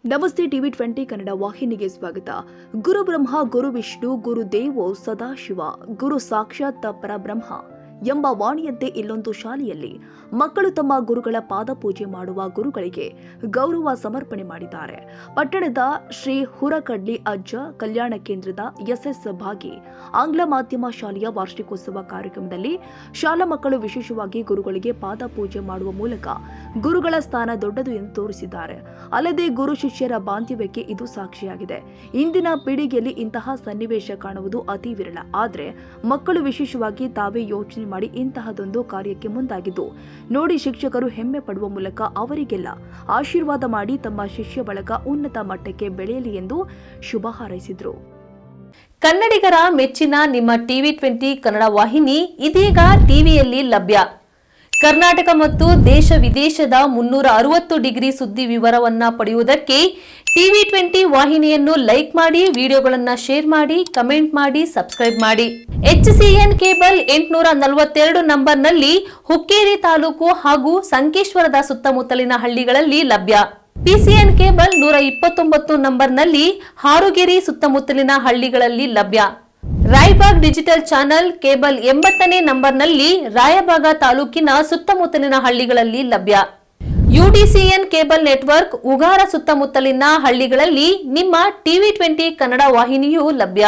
ನಮಸ್ತೆ ಟಿವಿ 20 ಕನ್ನಡ ವಾಹಿನಿಗೆ ಸ್ವಾಗತ. ಗುರು ಬ್ರಹ್ಮ, ಗುರು ವಿಷ್ಣು, ಗುರು ದೇವೋ ಸದಾಶಿವ, ಗುರು ಸಾಕ್ಷಾತ್ ಪರಬ್ರಹ್ಮ ಎಂಬ ವಾಣಿಯಂತೆ ಇಲ್ಲೊಂದು ಶಾಲೆಯಲ್ಲಿ ಮಕ್ಕಳು ತಮ್ಮ ಗುರುಗಳ ಪಾದ ಪೂಜೆ ಮಾಡುವ ಗುರುಗಳಿಗೆ ಗೌರವ ಸಮರ್ಪಣೆ ಮಾಡಿದ್ದಾರೆ. ಪಟ್ಟಣದ ಶ್ರೀ ಹುರಕಡ್ಲಿ ಅಜ್ಜ ಕಲ್ಯಾಣ ಕೇಂದ್ರದ ಎಸ್ಎಸ್ ಭಾಗಿ ಆಂಗ್ಲ ಮಾಧ್ಯಮ ಶಾಲೆಯ ವಾರ್ಷಿಕೋತ್ಸವ ಕಾರ್ಯಕ್ರಮದಲ್ಲಿ ಶಾಲಾ ಮಕ್ಕಳು ವಿಶೇಷವಾಗಿ ಗುರುಗಳಿಗೆ ಪಾದ ಪೂಜೆ ಮಾಡುವ ಮೂಲಕ ಗುರುಗಳ ಸ್ಥಾನ ದೊಡ್ಡದು ಎಂದು ತೋರಿಸಿದ್ದಾರೆ. ಅಲ್ಲದೆ ಗುರು ಶಿಷ್ಯರ ಬಾಂಧವ್ಯಕ್ಕೆ ಇದು ಸಾಕ್ಷಿಯಾಗಿದೆ. ಇಂದಿನ ಪೀಳಿಗೆಯಲ್ಲಿ ಇಂತಹ ಸನ್ನಿವೇಶ ಕಾಣುವುದು ಅತಿ ವಿರಳ. ಆದರೆ ಮಕ್ಕಳು ವಿಶೇಷವಾಗಿ ತಾವೇ ಯೋಚನೆ ಮಾಡಿ ಇಂತಹದೊಂದು ಕಾರ್ಯಕ್ಕೆ ಮುಂದಾಗಿದ್ದು ನೋಡಿ ಶಿಕ್ಷಕರು ಹೆಮ್ಮೆ ಪಡುವ ಮೂಲಕ ಅವರಿಗೆಲ್ಲ ಆಶೀರ್ವಾದ ಮಾಡಿ ತಮ್ಮ ಶಿಷ್ಯ ಬಳಗ ಉನ್ನತ ಮಟ್ಟಕ್ಕೆ ಬೆಳೆಯಲಿ ಎಂದು ಶುಭ ಹಾರೈಸಿದರು. ಕನ್ನಡಿಗರ ಮೆಚ್ಚಿನ ನಿಮ್ಮ ಟಿವಿ 20 ಕನ್ನಡ ವಾಹಿನಿ ಇದೀಗ ಟಿವಿಯಲ್ಲಿ ಲಭ್ಯ. ಕರ್ನಾಟಕ ಮತ್ತು ದೇಶ ವಿದೇಶದ 360 ಡಿಗ್ರಿ ಸುದ್ದಿ ವಿವರವನ್ನ ಪಡೆಯುವುದಕ್ಕೆ ಟಿವಿ 20 ವಾಹಿನಿಯನ್ನು ಲೈಕ್ ಮಾಡಿ, ವಿಡಿಯೋಗಳನ್ನು ಶೇರ್ ಮಾಡಿ, ಕಮೆಂಟ್ ಮಾಡಿ, ಸಬ್ಸ್ಕ್ರೈಬ್ ಮಾಡಿ. ಎಚ್ಸಿಎನ್ ಕೇಬಲ್ 842 ನಂಬರ್ನಲ್ಲಿ ಹುಕ್ಕೇರಿ ತಾಲೂಕು ಹಾಗೂ ಸಂಕೇಶ್ವರದ ಸುತ್ತಮುತ್ತಲಿನ ಹಳ್ಳಿಗಳಲ್ಲಿ ಲಭ್ಯ. ಪಿಸಿಎನ್ ಕೇಬಲ್ 129 ನಂಬರ್ನಲ್ಲಿ ಹಾರುಗೆರೆ ಸುತ್ತಮುತ್ತಲಿನ ಹಳ್ಳಿಗಳಲ್ಲಿ ಲಭ್ಯ. ರಾಯಬಾಗ್ ಡಿಜಿಟಲ್ ಚಾನೆಲ್ ಕೇಬಲ್ 80ನೇ ನಂಬರ್ನಲ್ಲಿ ರಾಯಬಾಗ ತಾಲೂಕಿನ ಸುತ್ತಮುತ್ತಲಿನ ಹಳ್ಳಿಗಳಲ್ಲಿ ಲಭ್ಯ. ಯುಡಿಸಿಎನ್ ಕೇಬಲ್ ನೆಟ್ವರ್ಕ್ ಉಗಾರ ಸುತ್ತಮುತ್ತಲಿನ ಹಳ್ಳಿಗಳಲ್ಲಿ ನಿಮ್ಮ ಟಿವಿ 20 ಕನ್ನಡ ವಾಹಿನಿಯೂ ಲಭ್ಯ.